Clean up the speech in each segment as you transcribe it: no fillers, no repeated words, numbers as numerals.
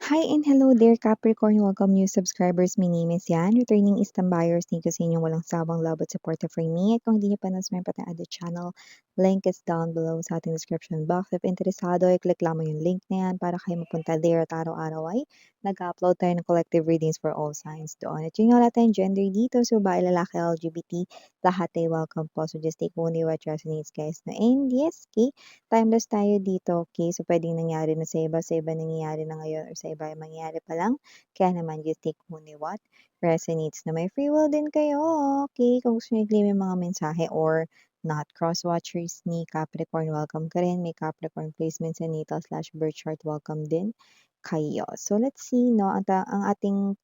Hi and hello there, Capricorn. Welcome new subscribers. My name is Yan. Returning Eastern buyers, thank you sa inyong walang sawang love at support for me. At kung hindi niyo pa na-subscribe pa the channel, link is down below sa ating description box. If interesado, i-click lamang yung link na yan para kayo mapunta there at araw-araw ay nag-upload tayo ng collective readings for all signs doon. At yun nga wala tayong gender dito, so babae, lalaki, LGBT, lahat ay welcome po. So just take only what resonates, guys. No? And yes, okay, timeless tayo dito, okay? So, pwedeng nangyari na sa iba nangyayari na ngayon or sa iba ay mangyayari pa lang. Kaya naman, just take only what resonates na may free will din kayo, okay? Kung gusto nyo i-claim yung mga mensahe or not cross-watchers ni Capricorn, welcome ka rin. May Capricorn placements sa natal/birth chart, welcome din kayo. So, let's see, no? Ang ating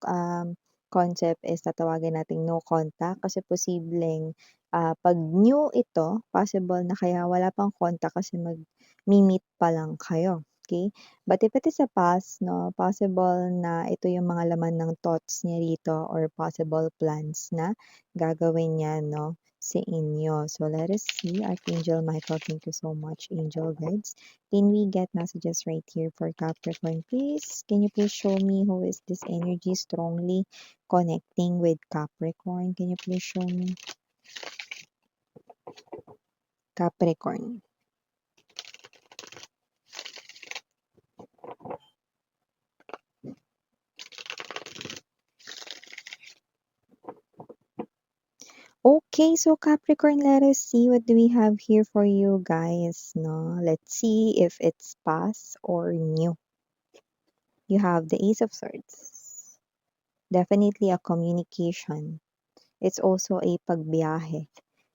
concept is tatawagin nating no contact kasi posibleng 'pag new ito, possible na kaya wala pang contact kasi mag-me-meet pa lang kayo, okay? But if it is a past 'no, possible na ito yung mga laman ng thoughts niya rito or possible plans na gagawin niya 'no, sa inyo. So let us see, Archangel Michael, thank you so much, angel guides. Can we get messages right here for Capricorn, please? Can you please show me who is this energy strongly connecting with Capricorn? Can you please show me? Capricorn. Okay, so Capricorn, let us see what do we have here for you guys, no? Let's see if it's past or new. You have the Ace of Swords. Definitely a communication. It's also a pagbiyahe.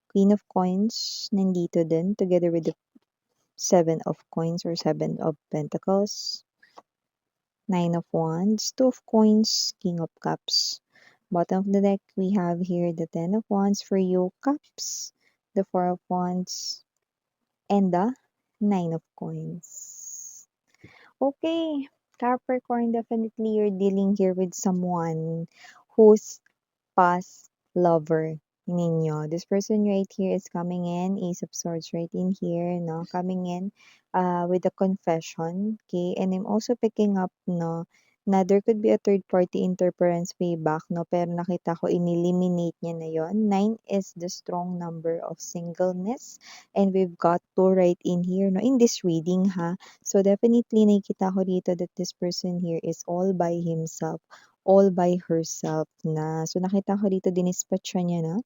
Queen of Coins, nandito din, together with the Seven of Coins or Seven of Pentacles. Nine of Wands, Two of Coins, King of Cups. Bottom of the deck, we have here the Ten of Wands for you, Cups, the Four of Wands, and the Nine of Coins. Okay, Capricorn, definitely you're dealing here with someone who's past lover ninyo. This person right here is coming in, Ace of Swords right in here, no? Coming in with a confession, okay? And I'm also picking up, no, na there could be a third party interference way back, no? Pero nakita ko, ineliminate niya na yon. 9 is the strong number of singleness. And we've got 2 right in here, no? In this reading, ha? So definitely nakita ko dito that this person here is all by himself, all by herself na. So, nakita ko dito dinispatcha niya na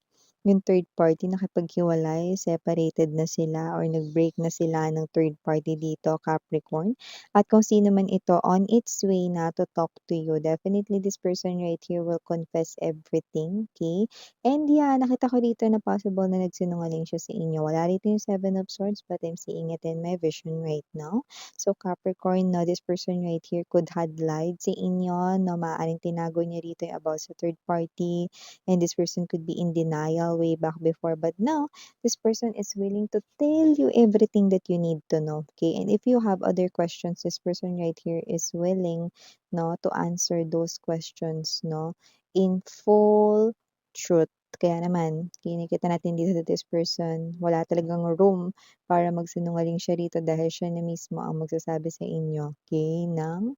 yung third party, nakipaghiwalay, separated na sila or nag-break na sila ng third party dito, Capricorn. At kung sino man ito, on its way na to talk to you, definitely this person right here will confess everything, okay? And yeah, nakita ko dito na possible na nagsinungaling siya sa inyo. Wala rito yung Seven of Swords, but I'm seeing it in my vision right now. So Capricorn, no, this person right here could had lied sa inyo, no, maaaring tinago niya rito yung about sa third party, and this person could be in denial way back before, but now, this person is willing to tell you everything that you need to know, okay? And if you have other questions, this person right here is willing, no, to answer those questions, no, in full truth. Kaya naman, kinikita natin dito that this person, wala talagang room para magsinungaling siya rito dahil siya na mismo ang magsasabi sa inyo, okay, ng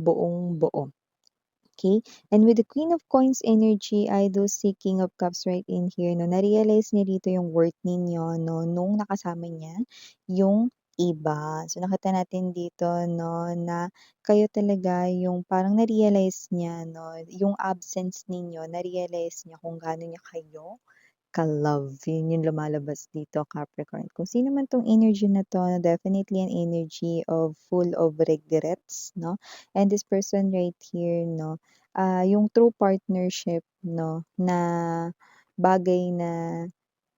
buong-buo. Okay? And with the Queen of Coins energy, I do see King of Cups right in here, no? Na-realize niya dito yung worth ninyo, no? Nung nakasama niya yung iba. So, nakita natin dito, no, na kayo talaga yung parang na-realize niya, no? Yung absence ninyo, na-realize niya kung gaano niya kayo ka-love. Yun yung lumalabas dito, Capricorn. Kung sino man tong energy na to, definitely an energy of full of regrets, no? And this person right here, no, yung true partnership, no, na bagay na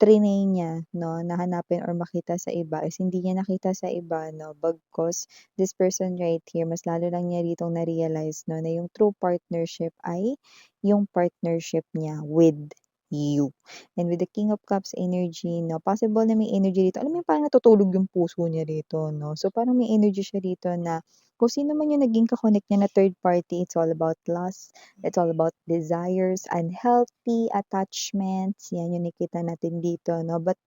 trinay niya, no, na hanapin or makita sa iba is hindi niya nakita sa iba, no, bagkus this person right here, mas lalo lang niya ditong na-realize, no, na yung true partnership ay yung partnership niya with you. And with the King of Cups energy, no, possible na may energy dito. Alam mo yung parang natutulog yung puso niya rito, no? So, parang may energy siya dito na kung sino man yung naging kakonek niya na third party, it's all about lust, it's all about desires, unhealthy attachments. Yan yung nakita natin dito, no? But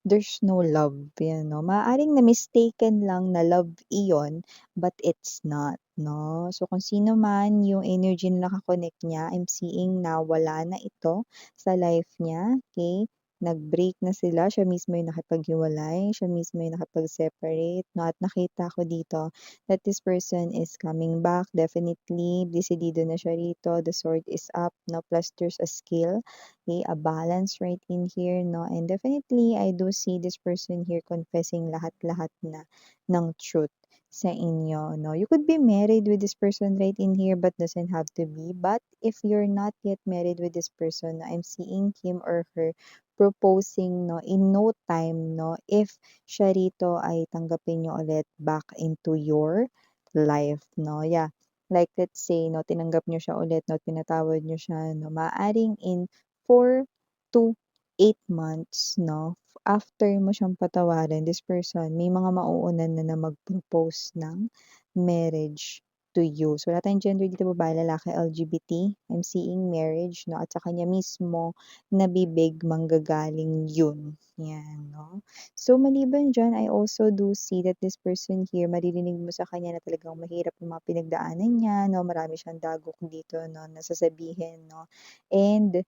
there's no love, yan, no? Maaaring na mistaken lang na love iyon, but it's not. 'no. So, kung sino man yung energy na naka-connect niya, I'm seeing na wala na ito sa life niya, okey. Nag-break na sila, siya mismo yung nakipaghiwalay, siya mismo yung nakipag-separate 'no, at nakita ko dito that this person is coming back definitely, desidido na siya rito, the sword is up 'no, plus there's a skill, okey, a balance right in here 'no, and definitely I do see this person here confessing lahat-lahat na ng truth sa inyo 'no. You could be married with this person right in here but doesn't have to be. But if you're not yet married with this person, I'm seeing him or her proposing 'no, in no time 'no, if siya rito ay tanggapin niyo ulit back into your life 'no. Yeah, like let's say 'no, tinanggap niyo siya ulit 'no, pinatawad niyo siya 'no, maaaring in 4 to 8 months 'no, after mo siyang patawarin, this person may mga mauunan na mag-propose ng marriage to you. So, wala tayong gender dito, babae, lalaki, LGBT. I'm seeing marriage 'no, at sa kanya mismo na bibig manggagaling yun, 'yan 'no. So, maliban diyan, I also do see that this person here, maririnig mo sa kanya na talagang mahirap yung mga pinagdaanan niya 'no, marami siyang dagok dito 'no, na sasabihin 'no, and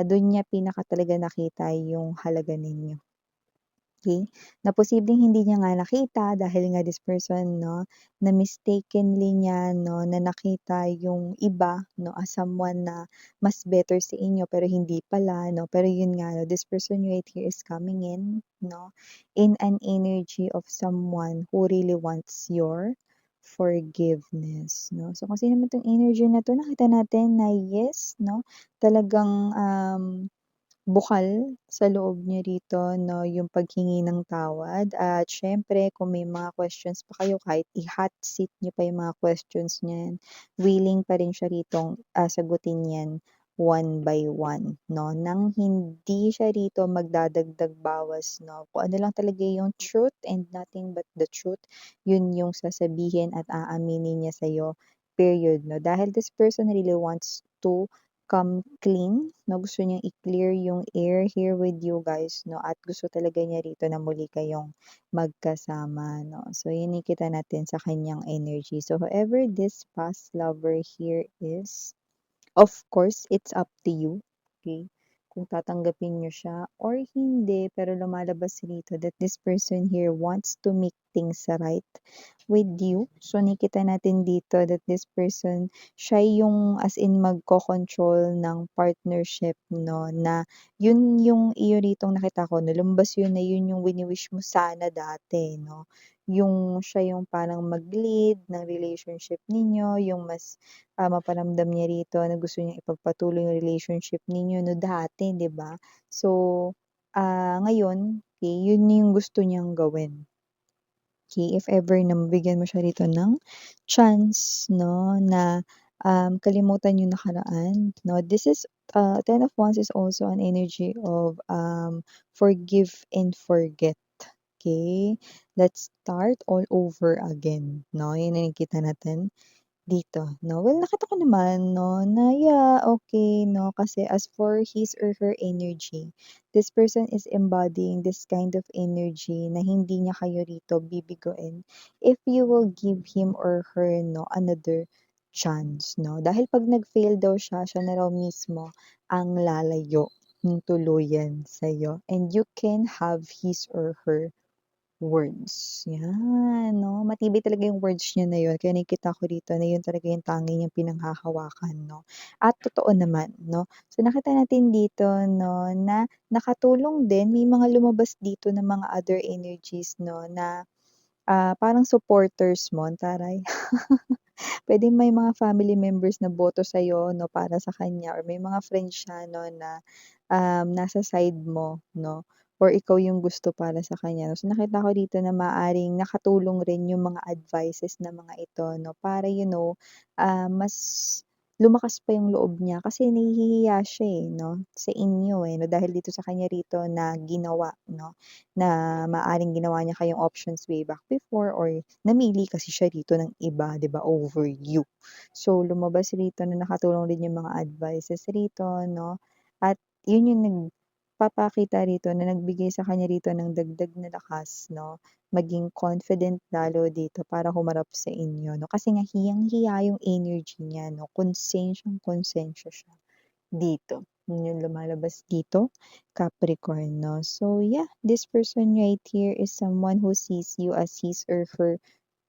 dun niya pinaka talaga nakita yung halaga ninyo. Okey, na posibleng hindi niya nga nakita dahil nga this person 'no, na mistakenly niya 'no, na nakita yung iba 'no, as someone na mas better sa inyo pero hindi pala 'no. Pero yun nga 'no, this person right here is coming in 'no, in an energy of someone who really wants your forgiveness 'no. So, kung sino man 'tong energy na 'to, nakita natin na yes 'no, talagang, bukal sa loob niya rito 'no, yung paghingi ng tawad at siyempre kung may mga questions pa kayo kahit i-hot seat niyo pa yung mga questions niyan, willing pa rin siya ritong, sagutin 'yan one by one 'no, nang hindi siya rito magdadagdag bawas 'no. Kung ano lang talaga yung truth and nothing but the truth, yun yung sasabihin at aaminin niya sa'yo, period 'no. Dahil this person really wants to come clean 'no, gusto niyang i-clear yung air here with you guys 'no, at gusto talaga niya rito na muli kayong magkasama 'no. So yun nakikita natin sa kanyang energy. So whoever this past lover here is, of course, it's up to you, okey, kung tatanggapin niyo siya or hindi. Pero lumalabas rito that this person here wants to make things right with you. So nakikita natin dito that this person, siya yung as in magko-control ng partnership 'no, na yun yung iyo ritong nakita ko na lumabas yun na yun yung wini-wish mo sana dati 'no. Yung siya yung parang mag-lead ng relationship ninyo, yung mas maparamdam niya rito na gusto niyang ipagpatuloy yung relationship ninyo 'no dati, 'di ba? So, ngayon, okey, yun yung gusto niyang gawin. Okey, if ever na mabigyan mo siya rito ng chance 'no, na, kalimutan yung nakaraan 'no. This is, Ten of Wands is also an energy of, forgive and forget, okey? Let's start all over again 'no, yun ang nakikita natin dito 'no. Well, nakita ko naman 'no, na yeah, okey 'no, kasi as for his or her energy, this person is embodying this kind of energy na hindi niya kayo rito bibiguin if you will give him or her 'no, another chance 'no. Dahil 'pag nag-fail daw siya, siya na raw mismo ang lalayo ng tuluyan sa'yo and you can have his or her words, 'yan 'no, matibay talaga yung words niya na yun kaya nakikita ko rito na yun talaga yung tangi niyang pinanghahawakan 'no, at totoo naman 'no. So nakita natin dito 'no, na nakatulong din, may mga lumabas dito na mga other energies 'no, na, parang supporters mo, ang taray. Puwedeng may mga family members na boto sa'yo 'no, para sa kanya or may mga friends siya 'no na, nasa side mo 'no, or ikaw yung gusto para sa kanya. So, nakita ko dito na maaaring nakatulong rin yung mga advices na mga ito 'no, para mas lumakas pa yung loob niya kasi nahihiya siya, no, sa inyo, 'no, dahil dito sa kanya rito na ginawa 'no, na maaaring ginawa niya kayong options way back before or namili kasi siya rito ng iba 'di ba, over you. So, lumabas rito na nakatulong din yung mga advices rito 'no, at yun yung nagpapakita rito na nagbigay sa kanya rito ng dagdag na lakas 'no, maging confident lalo dito para humarap sa inyo 'no, kasi nga hiyang-hiya yung energy niya 'no, konsensyang-konsensya siya dito. Yun yung lumalabas dito, Capricorn 'no. So yeah, this person right here is someone who sees you as his or her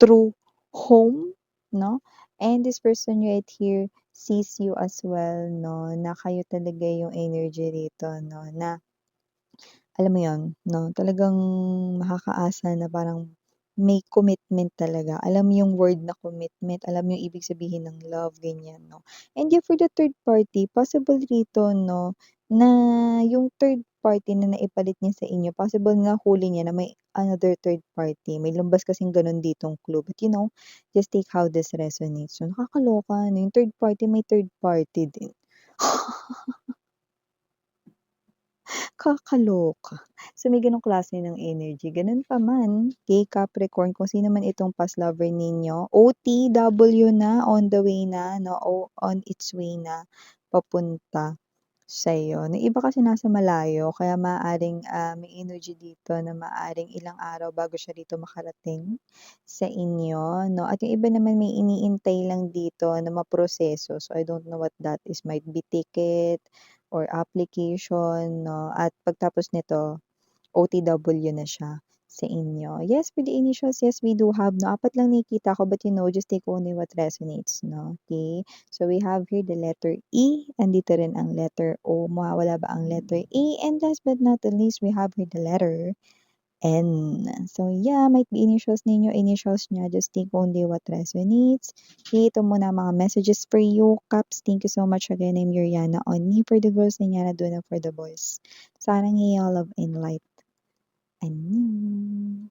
true home 'no, and this person right here sees you as well 'no, na kayo talaga yung energy rito 'no, na alam mo yun 'no, talagang makakaasa na parang may commitment talaga. Alam mo yung word na commitment, alam mo yung ibig sabihin ng love, ganyan 'no. And yeah, for the third party, possible rito 'no, na yung third party na naipalit niya sa inyo, possible nga huli niya na may another third party. May lumabas kasing gano'n ditong clue. But you know, just take how this resonates. So, nakakaloka 'no, yung third party may third party din. Kakaloka. So, may gano'ng klase ng energy. Gano'n pa man, kay Capricorn, kung sino man itong past lover ninyo, OTW na, on the way na, no, o on its way na, papunta sa'yo. Yung iba kasi nasa malayo, kaya maaaring may energy dito na maaaring ilang araw bago siya dito makarating sa inyo, no? At yung iba naman may iniintay lang dito na maproseso. So, I don't know what that is. Might be ticket or application, no? At pagtapos nito, OTW na siya sa inyo. Yes, for the initials, yes, we do have, no? Apat lang nakikita ko, but you know, just take only what resonates, no? Okay? So, we have here the letter E, and dito rin ang letter O. Mawawala ba ang letter E? And last but not the least, we have here the letter N. So, yeah, might be initials ninyo, initials niya, just take only what resonates. Okay, ito muna ang mga messages for you, Caps. Thank you so much again. I'm Yuriana on Me for the girls, and Yana Duna for the boys. Sarang love and light. And